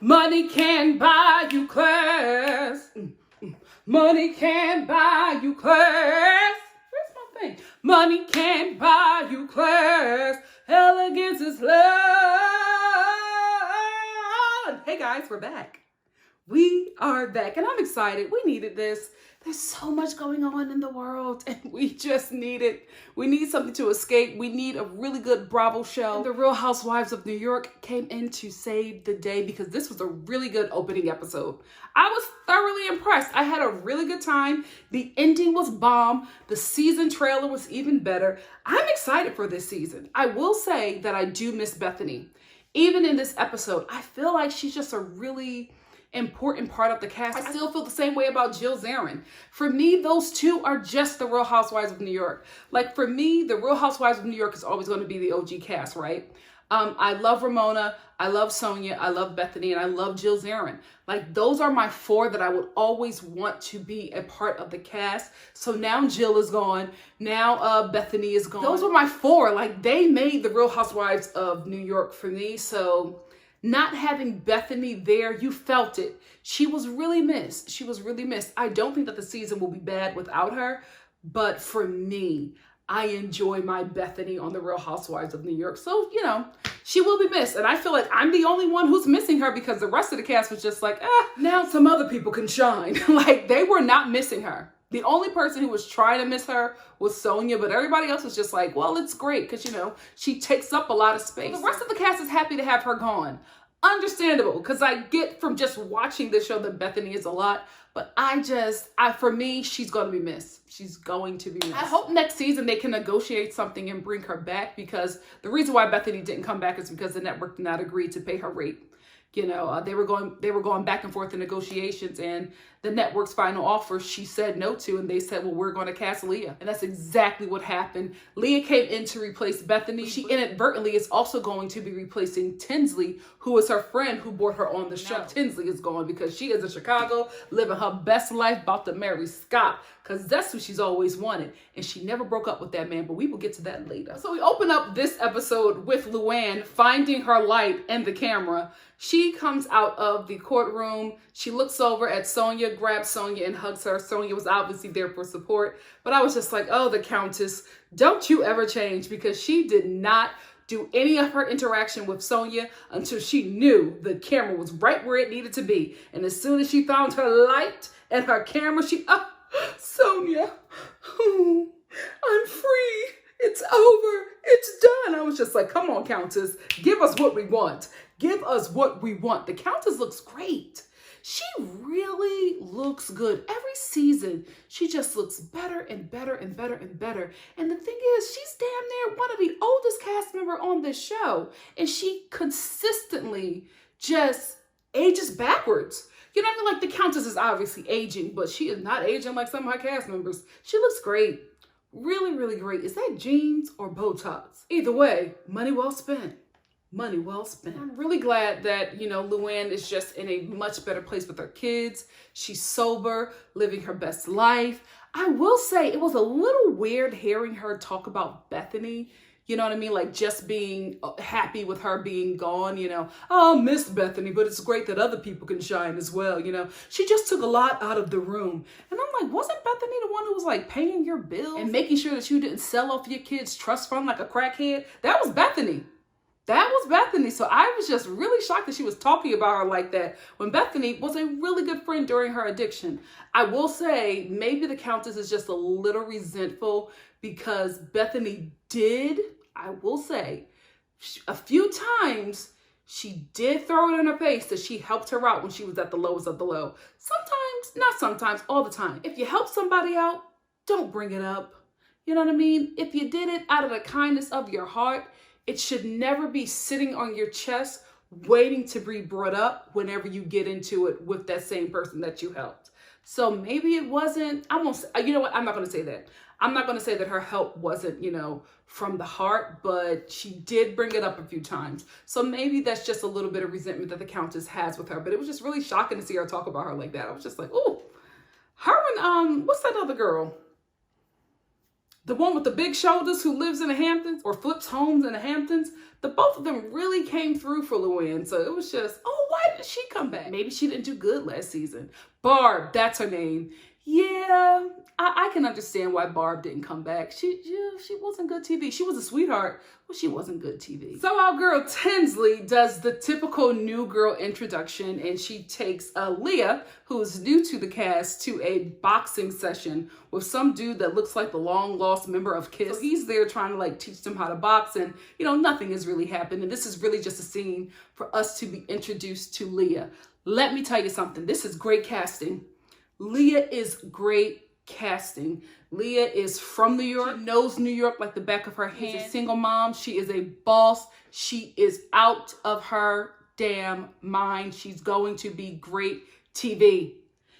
Money can buy you class. Money can buy you class. Where's my thing? Money can buy you class. Elegance is love. Hey guys, we're back. We are back and I'm excited. We needed this. There's so much going on in the world and we just need it. We need something to escape. We need a really good Bravo show. And the Real Housewives of New York came in to save the day because this was a really good opening episode. I was thoroughly impressed. I had a really good time. The ending was bomb. The season trailer was even better. I'm excited for this season. I will say that I do miss Bethany. Even in this episode, I feel like she's just a really important part of the cast. I still feel the same way about Jill Zarin. For me, those two are just the Real Housewives of New York. Like for me, the Real Housewives of New York is always going to be the OG cast, right? I love Ramona, I love Sonia, I love Bethany, and I love Jill Zarin. Like those are my four that I would always want to be a part of the cast. So now Jill is gone. Now Bethany is gone. Those were my four. Like they made the Real Housewives of New York for me. So not having Bethany there, you felt it. She was really missed. She was really missed. I don't think that the season will be bad without her. But for me, I enjoy my Bethany on the Real Housewives of New York. So, you know, she will be missed. And I feel like I'm the only one who's missing her because the rest of the cast was just like, now some other people can shine. Like they were not missing her. The only person who was trying to miss her was Sonia, but everybody else was just like, well, it's great because, you know, she takes up a lot of space. The rest of the cast is happy to have her gone. Understandable, because I get from just watching this show that Bethany is a lot, but for me, she's going to be missed. She's going to be missed. I hope next season they can negotiate something and bring her back because the reason why Bethany didn't come back is because the network did not agree to pay her rate. You know, they were going back and forth in negotiations, and the network's final offer she said no to, and they said, well, we're going to cast Leah. And that's exactly what happened. Leah came in to replace Bethany. She inadvertently is also going to be replacing Tinsley, who is her friend who brought her on the show. Now, Tinsley is gone because she is in Chicago, living her best life, about to marry Scott, because that's who she's always wanted. And she never broke up with that man, but we will get to that later. So we open up this episode with LuAnn finding her light and the camera. She comes out of the courtroom. She looks over at Sonia, grabs Sonia and hugs her. Sonia was obviously there for support, but I was just like, oh, the Countess, don't you ever change, because she did not do any of her interaction with Sonia until she knew the camera was right where it needed to be. And as soon as she found her light and her camera, Sonia, I'm free. It's over. It's done. I was just like, come on, Countess, give us what we want. Give us what we want. The Countess looks great. She really looks good. Every season, she just looks better and better and better and better. And the thing is, she's damn near one of the oldest cast member on this show. And she consistently just ages backwards. You know what I mean? Like the Countess is obviously aging, but she is not aging like some of her cast members. She looks great. Really, really great. Is that jeans or Botox? Either way, money well spent. Money well spent. I'm really glad that, you know, LuAnn is just in a much better place with her kids. She's sober, living her best life. I will say it was a little weird hearing her talk about Bethany. You know what I mean? Like just being happy with her being gone, you know. Oh, miss Bethany, but it's great that other people can shine as well, you know. She just took a lot out of the room. And I'm like, wasn't Bethany the one who was like paying your bills and making sure that you didn't sell off your kids' trust fund like a crackhead? That was Bethany. That was Bethany. So I was just really shocked that she was talking about her like that when Bethany was a really good friend during her addiction. I will say maybe the Countess is just a little resentful because Bethany did, I will say, a few times she did throw it in her face that she helped her out when she was at the lowest of the low. Sometimes, not sometimes, all the time. If you help somebody out, don't bring it up. You know what I mean? If you did it out of the kindness of your heart, it should never be sitting on your chest waiting to be brought up whenever you get into it with that same person that you helped. So maybe it wasn't, you know what? I'm not going to say that. I'm not going to say that her help wasn't, you know, from the heart, but she did bring it up a few times. So maybe that's just a little bit of resentment that the Countess has with her. But it was just really shocking to see her talk about her like that. I was just like, oh, her and, what's that other girl? The one with the big shoulders who lives in the Hamptons or flips homes in the Hamptons, the both of them really came through for LuAnn. So it was just, oh, why did she come back? Maybe she didn't do good last season. Barb, that's her name. Yeah, I can understand why Barb didn't come back. She wasn't good TV. She was a sweetheart, but she wasn't good TV. So our girl Tinsley does the typical new girl introduction, and she takes Leah, who is new to the cast, to a boxing session with some dude that looks like the long lost member of Kiss. So he's there trying to like teach them how to box, and you know, nothing has really happened. And this is really just a scene for us to be introduced to Leah. Let me tell you something. This is great casting. Leah is great casting. Leah is from New York, she knows New York like the back of her hand. She's a single mom. She is a boss. She is out of her damn mind. She's going to be great TV.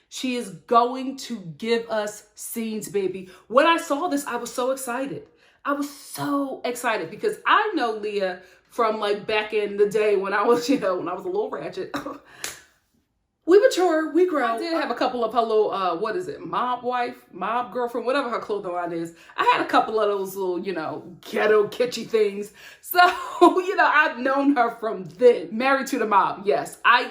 She is going to give us scenes, baby. When I saw this, I was so excited. I was so excited because I know Leah from like back in the day when I was, you know, when I was a little ratchet. We mature, we grow. I did have a couple of her little, what is it, mob wife, mob girlfriend, whatever her clothing line is. I had a couple of those little, you know, ghetto kitschy things. So, you know, I've known her from then. Married to the Mob, yes. I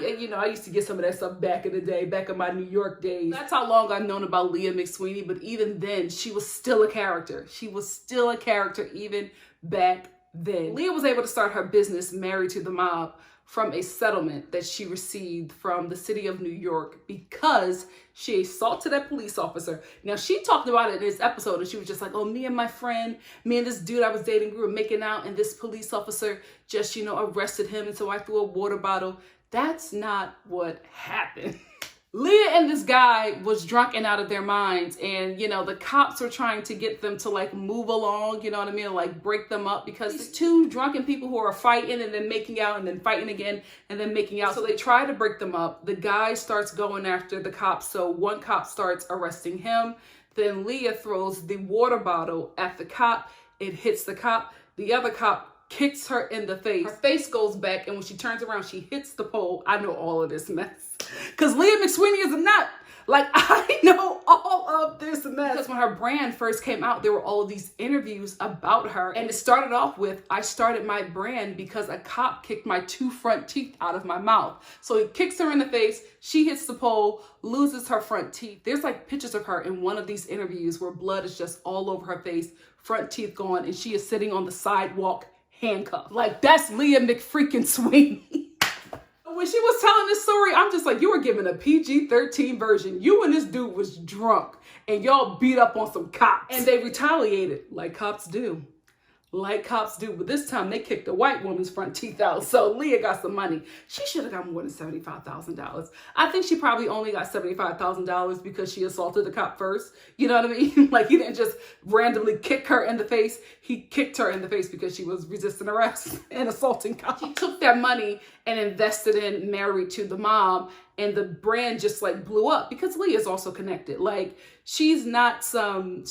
used to get some of that stuff back in the day, back in my New York days. That's how long I've known about Leah McSweeney, but even then, she was still a character. She was still a character even back then. Leah was able to start her business, Married to the Mob, from a settlement that she received from the city of New York because she assaulted that police officer. Now, she talked about it in this episode, and she was just like, oh, me and my friend, me and this dude I was dating, we were making out, and this police officer just, you know, arrested him, and so I threw a water bottle. That's not what happened. Leah and this guy was drunk and out of their minds, and you know, the cops were trying to get them to like move along, you know what I mean, like break them up, because these two drunken people who are fighting and then making out and then fighting again and then making out. So they try to break them up. The guy starts going after the cops, so one cop starts arresting him. Then Leah throws the water bottle at the cop. It hits the cop. The other cop kicks her in the face. Her face goes back, and when she turns around, she hits the pole. I know all of this mess. Because Leah McSweeney is a nut. Like, I know all of this mess. Because when her brand first came out, there were all of these interviews about her. And it started off with, I started my brand because a cop kicked my 2 front teeth out of my mouth. So he kicks her in the face. She hits the pole, loses her front teeth. There's like pictures of her in one of these interviews where blood is just all over her face, front teeth gone, and she is sitting on the sidewalk handcuffed. Like, that's Leah McFreaking-Sweeney. When she was telling this story, I'm just like, you were given a PG-13 version. You and this dude was drunk, and y'all beat up on some cops. And they retaliated like cops do. Like cops do, but this time they kicked the white woman's front teeth out. So Leah got some money. She should have got more than $75,000. I think she probably only got $75,000 because she assaulted the cop first. You know what I mean? Like, he didn't just randomly kick her in the face. He kicked her in the face because she was resisting arrest and assaulting cops. She took that money and invested in Married to the Mob, and the brand just like blew up because Leah is also connected. Like, she's not some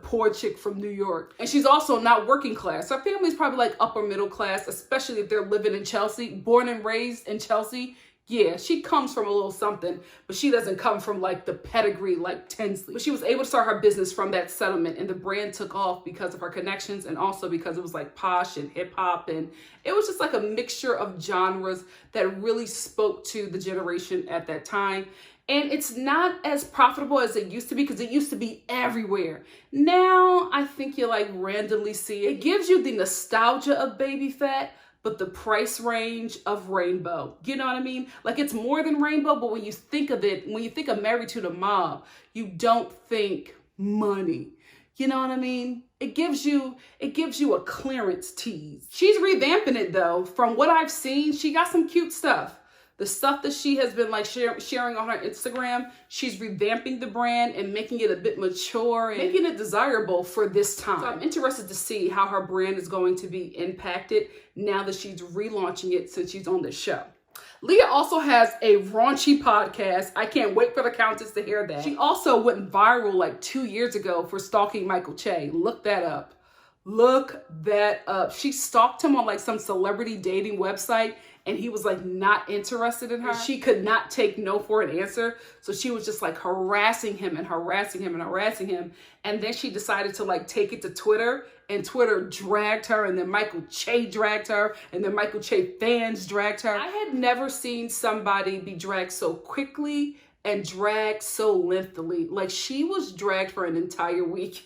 poor chick from New York, and she's also not working class. Her family's probably like upper middle class, especially if they're living in Chelsea, born and raised in Chelsea. Yeah, she comes from a little something, but she doesn't come from like the pedigree like Tinsley. But she was able to start her business from that settlement, and the brand took off because of her connections and also because it was like posh and hip hop, and it was just like a mixture of genres that really spoke to the generation at that time. And it's not as profitable as it used to be because it used to be everywhere. Now, I think you like randomly see it. It gives you the nostalgia of Baby Fat, but the price range of Rainbow. You know what I mean? Like, it's more than Rainbow, but when you think of it, when you think of Married to the Mob, you don't think money. You know what I mean? It gives you a clearance tease. She's revamping it though. From what I've seen, she got some cute stuff. The stuff that she has been like sharing on her Instagram, she's revamping the brand and making it a bit mature and making it desirable for this time. So I'm interested to see how her brand is going to be impacted now that she's relaunching it since she's on the show. Leah also has a raunchy podcast. I can't wait for the Countess to hear that. She also went viral like 2 years ago for stalking Michael Che. Look that up. Look that up. She stalked him on like some celebrity dating website, and he was like not interested in her. She could not take no for an answer. So she was just like harassing him and harassing him and harassing him. And then she decided to like take it to Twitter, and Twitter dragged her, and then Michael Che dragged her, and then Michael Che fans dragged her. I had never seen somebody be dragged so quickly and dragged so lengthily. Like, she was dragged for an entire week.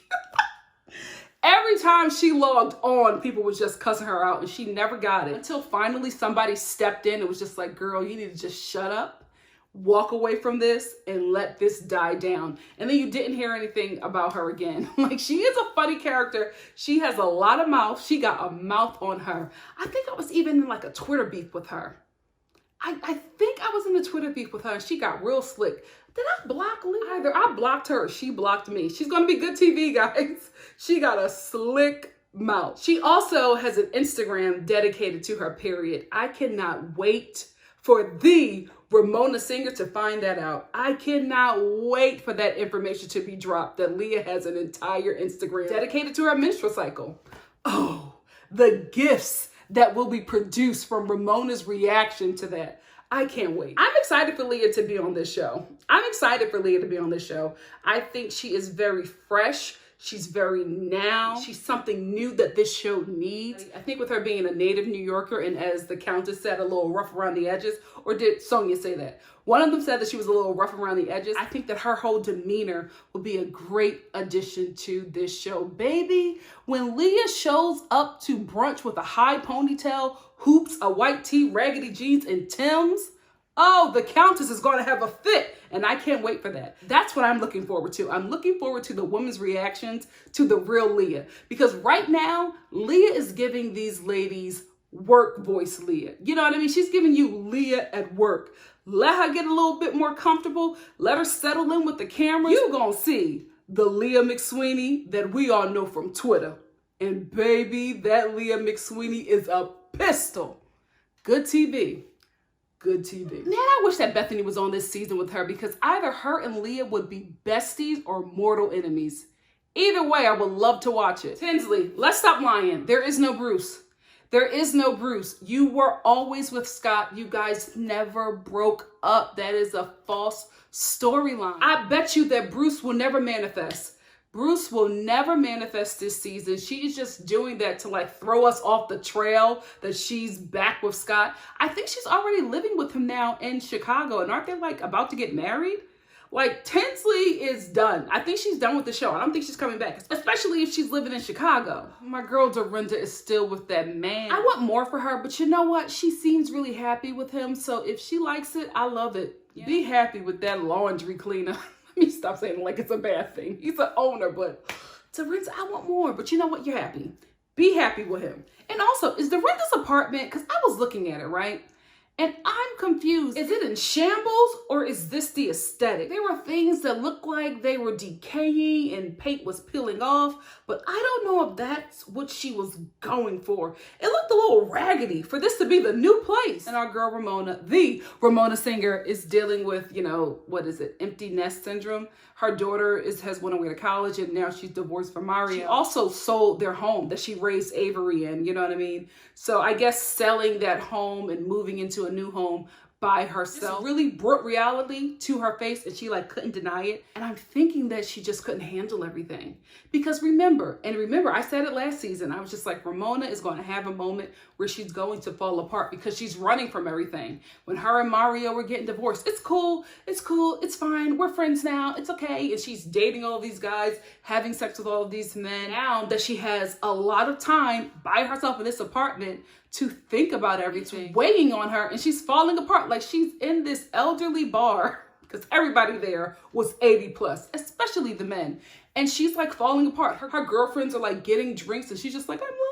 Every time she logged on, people was just cussing her out, and she never got it. Until finally somebody stepped in and was just like, girl, you need to just shut up, walk away from this, and let this die down. And then you didn't hear anything about her again. Like, she is a funny character. She has a lot of mouth. She got a mouth on her. I think I was even in like a Twitter beef with her. I think I was in the Twitter beef with her, and she got real slick. Did I block Leah? Either I blocked her or she blocked me. She's going to be good TV, guys. She got a slick mouth. She also has an Instagram dedicated to her period. I cannot wait for the Ramona Singer to find that out. I cannot wait for that information to be dropped, that Leah has an entire Instagram dedicated to her menstrual cycle. Oh, the gifts that will be produced from Ramona's reaction to that. I can't wait. I'm excited for Leah to be on this show. I'm excited for Leah to be on this show. I think she is very fresh. She's very now. She's something new that this show needs. I think with her being a native New Yorker, and as the Countess said, a little rough around the edges, or did Sonia say that? One of them said that she was a little rough around the edges. I think that her whole demeanor will be a great addition to this show. Baby, when Leah shows up to brunch with a high ponytail, hoops, a white tee, raggedy jeans, and Timbs, oh, the Countess is going to have a fit, and I can't wait for that. That's what I'm looking forward to. I'm looking forward to the women's reactions to the real Leah, because right now, Leah is giving these ladies work voice Leah. You know what I mean? She's giving you Leah at work. Let her get a little bit more comfortable. Let her settle in with the camera. You're going to see the Leah McSweeney that we all know from Twitter. And baby, that Leah McSweeney is a pistol. Good TV. Good TV. Man, I wish that Bethany was on this season with her, because either her and Leah would be besties or mortal enemies. Either way, I would love to watch it. Tinsley, let's stop lying. There is no Bruce. There is no Bruce. You were always with Scott. You guys never broke up. That is a false storyline. I bet you that Bruce will never manifest. Bruce will never manifest this season. She's just doing that to like throw us off the trail that she's back with Scott. I think she's already living with him now in Chicago. And aren't they like about to get married? Like, Tinsley is done. I think she's done with the show. I don't think she's coming back, especially if she's living in Chicago. My girl Dorinda is still with that man. I want more for her, but you know what? She seems really happy with him. So if she likes it, I love it. Yeah. Be happy with that laundry cleaner. Let me stop saying it like it's a bad thing. He's an owner, but Dorinda, I want more. But you know what? You're happy. Be happy with him. And also, is Dorinda's apartment, because I was looking at it, right? And I'm confused. Is it in shambles, or is this the aesthetic? There were things that looked like they were decaying and paint was peeling off, but I don't know if that's what she was going for. It looked a little raggedy for this to be the new place. And our girl Ramona, the Ramona Singer, is dealing with, you know, what is it? Empty nest syndrome. Her daughter has went away to college, and now she's divorced from Mario. She also sold their home that she raised Avery in, you know what I mean? So I guess selling that home and moving into a new home by herself really brought reality to her face, and she like couldn't deny it. And I'm thinking that she just couldn't handle everything, because remember, I said it last season, I was just like, Ramona is going to have a moment where she's going to fall apart because she's running from everything. When her and Mario were getting divorced, it's cool, it's fine, we're friends now, it's okay. And she's dating all these guys, having sex with all of these men. Now that she has a lot of time by herself in this apartment to think about everything weighing on her, and she's falling apart. Like, she's in this elderly bar because everybody there was 80 plus, especially the men. And she's like falling apart. Her girlfriends are like getting drinks, and she's just like, I'm lonely.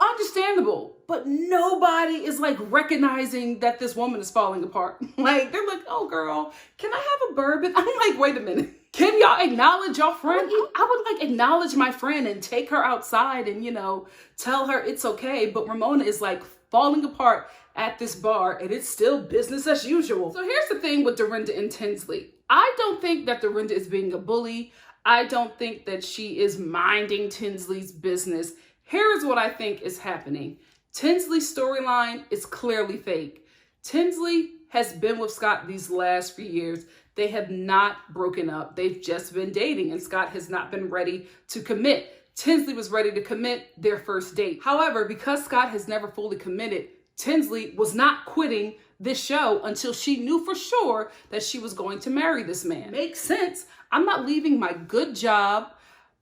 Understandable, but nobody is like recognizing that this woman is falling apart. Like, they're like, oh girl, can I have a bourbon? I'm like, wait a minute. Can y'all acknowledge your friend? I would like acknowledge my friend and take her outside and, you know, tell her it's okay. But Ramona is like falling apart at this bar, and it's still business as usual. So here's the thing with Dorinda and Tinsley. I don't think that Dorinda is being a bully. I don't think that she is minding Tinsley's business. Here's what I think is happening. Tinsley's storyline is clearly fake. Tinsley has been with Scott these last few years. They have not broken up. They've just been dating, and Scott has not been ready to commit. Tinsley was ready to commit their first date. However, because Scott has never fully committed, Tinsley was not quitting this show until she knew for sure that she was going to marry this man. Makes sense. I'm not leaving my good job,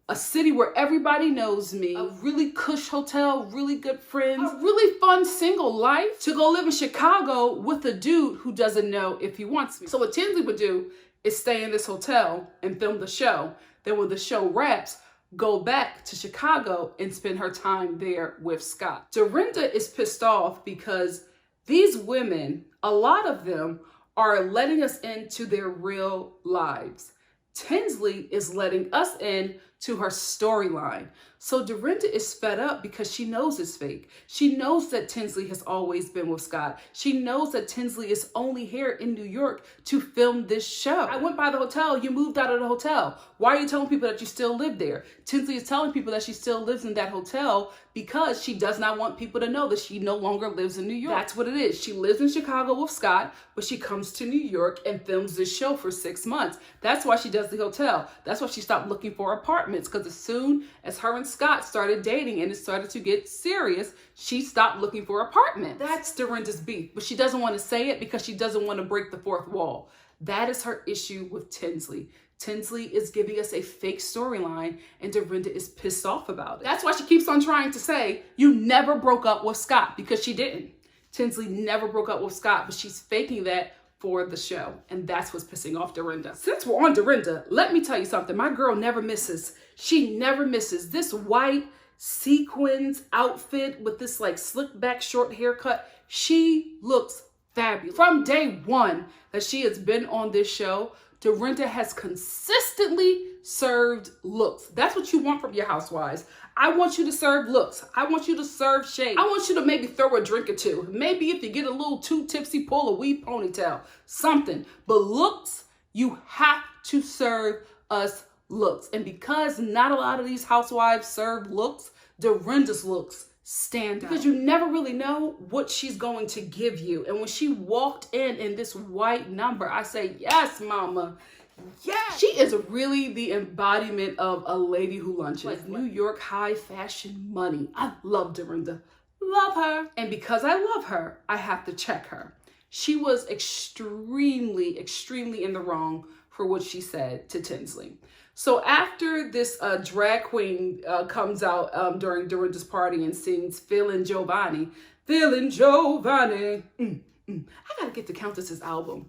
a city where everybody knows me, a really cush hotel, really good friends, a really fun single life, to go live in Chicago with a dude who doesn't know if he wants me. So what Tinsley would do is stay in this hotel and film the show. Then when the show wraps, go back to Chicago and spend her time there with Scott. Dorinda is pissed off because these women, a lot of them, are letting us into their real lives. Tinsley is letting us in to her storyline. So Dorinda is fed up because she knows it's fake. She knows that Tinsley has always been with Scott. She knows that Tinsley is only here in New York to film this show. I went by the hotel. You moved out of the hotel. Why are you telling people that you still live there? Tinsley is telling people that she still lives in that hotel because she does not want people to know that she no longer lives in New York. That's what it is. She lives in Chicago with Scott, but she comes to New York and films this show for 6 months. That's why she does the hotel. That's why she stopped looking for apartments, because as soon as her and Scott started dating and it started to get serious, she stopped looking for apartments. That's Dorinda's beef, but she doesn't want to say it because she doesn't want to break the fourth wall. That is her issue with Tinsley. Tinsley is giving us a fake storyline and Dorinda is pissed off about it. That's why she keeps on trying to say, you never broke up with Scott, because she didn't. Tinsley never broke up with Scott, but she's faking that for the show. And that's what's pissing off Dorinda. Since we're on Dorinda, let me tell you something. My girl never misses. She never misses. This white sequins outfit with this like slick back short haircut, she looks fabulous. From day one that she has been on this show, Dorinda has consistently served looks. That's what you want from your housewives. I want you to serve looks. I want you to serve shade. I want you to maybe throw a drink or two. Maybe if you get a little too tipsy, pull a wee ponytail, something. But looks, you have to serve us looks. And because not a lot of these housewives serve looks, Dorinda's looks stand out. Because you never really know what she's going to give you. And when she walked in this white number, I say, yes, mama. Yes. She is really the embodiment of a lady who lunches. Like New York high fashion money. I love Dorinda. Love her. And because I love her, I have to check her. She was extremely, extremely in the wrong for what she said to Tinsley. So after this drag queen comes out during Dorinda's party and sings Feelin' Giovanni, Feelin' Giovanni. I gotta get the Countess's album.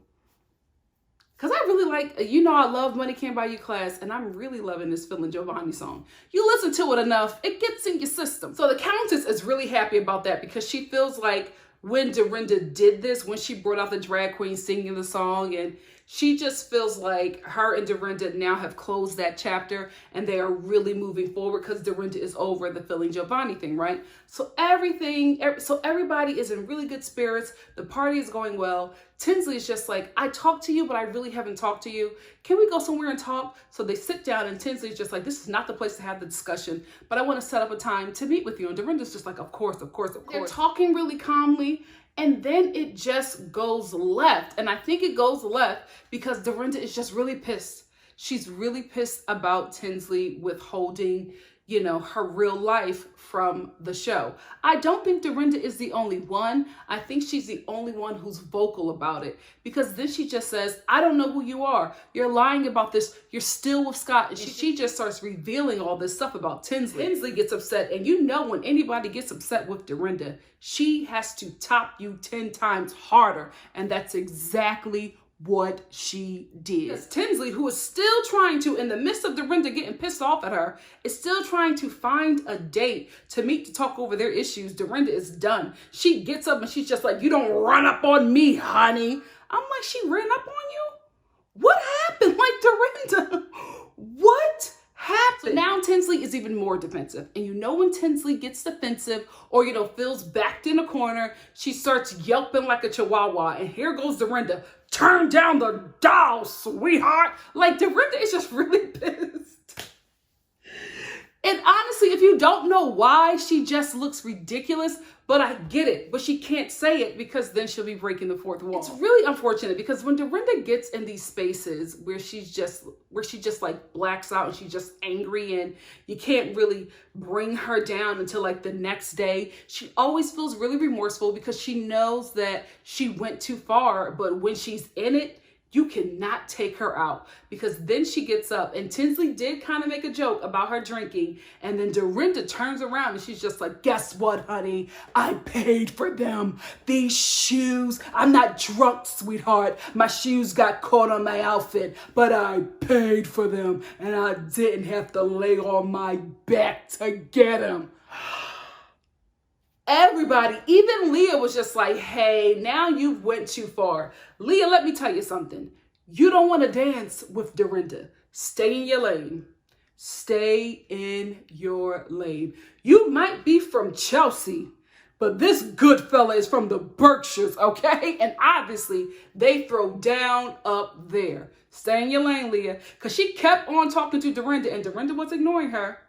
Because I really like, you know, I love Money Can't Buy You Class, and I'm really loving this Feelin' Giovanni song. You listen to it enough, it gets in your system. So the Countess is really happy about that because she feels like when Dorinda did this, when she brought out the drag queen singing the song, and she just feels like her and Dorinda now have closed that chapter and they are really moving forward because Dorinda is over the Feelin' Giovanni thing, right? So everybody is in really good spirits. The party is going well. Tinsley is just like, I talked to you, but I really haven't talked to you. Can we go somewhere and talk? So they sit down and Tinsley's just like, this is not the place to have the discussion, but I want to set up a time to meet with you. And Dorinda's just like, of course, of course, of course. They're talking really calmly. And then it just goes left. And I think it goes left because Dorinda is just really pissed. She's really pissed about Tinsley withholding, you know, her real life from the show. I don't think Dorinda is the only one. I think she's the only one who's vocal about it, because then she just says, I don't know who you are. You're lying about this. You're still with Scott. And she just starts revealing all this stuff about Tinsley. Tinsley gets upset. And you know, when anybody gets upset with Dorinda, she has to top you 10 times harder. And that's exactly what she did. Because Tinsley, who is still trying to, in the midst of Dorinda getting pissed off at her, is still trying to find a date to meet to talk over their issues. Dorinda is done. She gets up and she's just like, you don't run up on me, honey. I'm like, she ran up on you? What happened? Like, Dorinda, what happened? So now Tinsley is even more defensive. And you know when Tinsley gets defensive or, you know, feels backed in a corner, she starts yelping like a chihuahua. And here goes Dorinda. Turn down the dial, sweetheart. Like, Dorinda is just really pissed. And honestly, if you don't know why she just looks ridiculous, But I get it, but she can't say it because then she'll be breaking the fourth wall. It's really unfortunate because when Dorinda gets in these spaces where she just like blacks out and she's just angry and you can't really bring her down until like the next day, she always feels really remorseful because she knows that she went too far. But when she's in it, you cannot take her out because then she gets up, and Tinsley did kind of make a joke about her drinking, and then Dorinda turns around and she's just like, guess what, honey? I paid for them. These shoes. I'm not drunk, sweetheart. My shoes got caught on my outfit, but I paid for them and I didn't have to lay on my back to get them. Everybody, even Leah was just like, hey, now you went too far. Leah, let me tell you something. You don't want to dance with Dorinda. Stay in your lane. Stay in your lane. You might be from Chelsea, but this good fella is from the Berkshires, okay? And obviously, they throw down up there. Stay in your lane, Leah. Because she kept on talking to Dorinda, and Dorinda was ignoring her.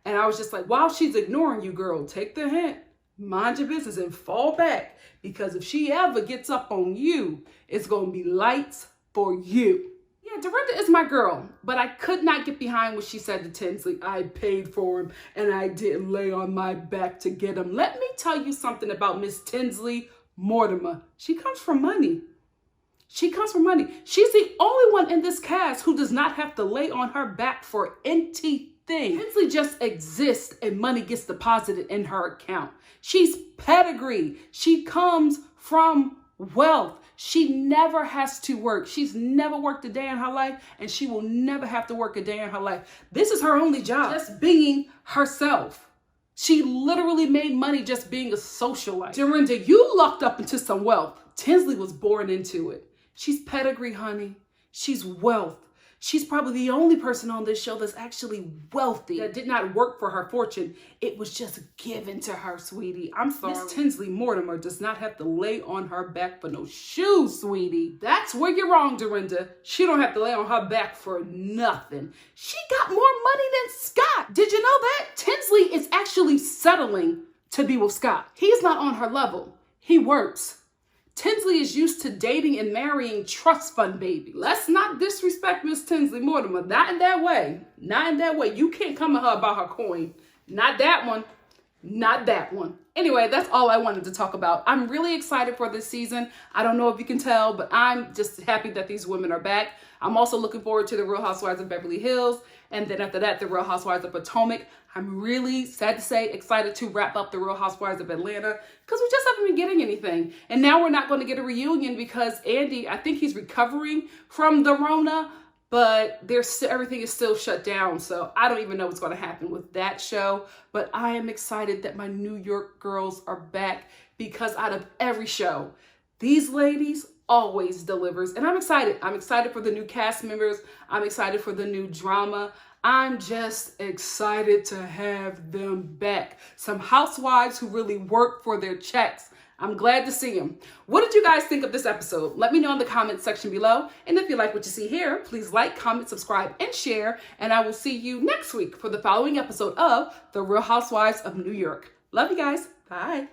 And I was just like, while she's ignoring you, girl, take the hint. Mind your business and fall back, because if she ever gets up on you, it's going to be lights for you. Yeah, Dorinda is my girl, but I could not get behind what she said to Tinsley. I paid for him and I didn't lay on my back to get him. Let me tell you something about Miss Tinsley Mortimer. She comes from money. She comes from money. She's the only one in this cast who does not have to lay on her back for anything. Tinsley just exists and money gets deposited in her account. She's pedigree. She comes from wealth. She never has to work. She's never worked a day in her life, and she will never have to work a day in her life. This is her only job, just being herself. She literally made money just being a socialite. Dorinda, you lucked up into some wealth. Tinsley was born into it. She's pedigree, honey. She's wealth. She's probably the only person on this show that's actually wealthy, that did not work for her fortune. It was just given to her, sweetie. I'm sorry. Miss Tinsley Mortimer does not have to lay on her back for no shoes, sweetie. That's where you're wrong, Dorinda. She don't have to lay on her back for nothing. She got more money than Scott. Did you know that? Tinsley is actually settling to be with Scott. He's not on her level. He works. Tinsley is used to dating and marrying trust fund babies. Let's not disrespect Miss Tinsley Mortimer. Not in that way. Not in that way. You can't come at her about her coin. Not that one. Not that one. Anyway, that's all I wanted to talk about. I'm really excited for this season. I don't know if you can tell, but I'm just happy that these women are back. I'm also looking forward to the Real Housewives of Beverly Hills. And then after that, the Real Housewives of Potomac. I'm really, sad to say, excited to wrap up the Real Housewives of Atlanta because we just haven't been getting anything. And now we're not going to get a reunion because Andy, I think he's recovering from the Rona, but everything is still shut down. So I don't even know what's going to happen with that show. But I am excited that my New York girls are back because out of every show, these ladies always delivers. And I'm excited. I'm excited for the new cast members. I'm excited for the new drama. I'm just excited to have them back. Some housewives who really work for their checks. I'm glad to see them. What did you guys think of this episode? Let me know in the comments section below. And if you like what you see here, please like, comment, subscribe, and share. And I will see you next week for the following episode of The Real Housewives of New York. Love you guys. Bye.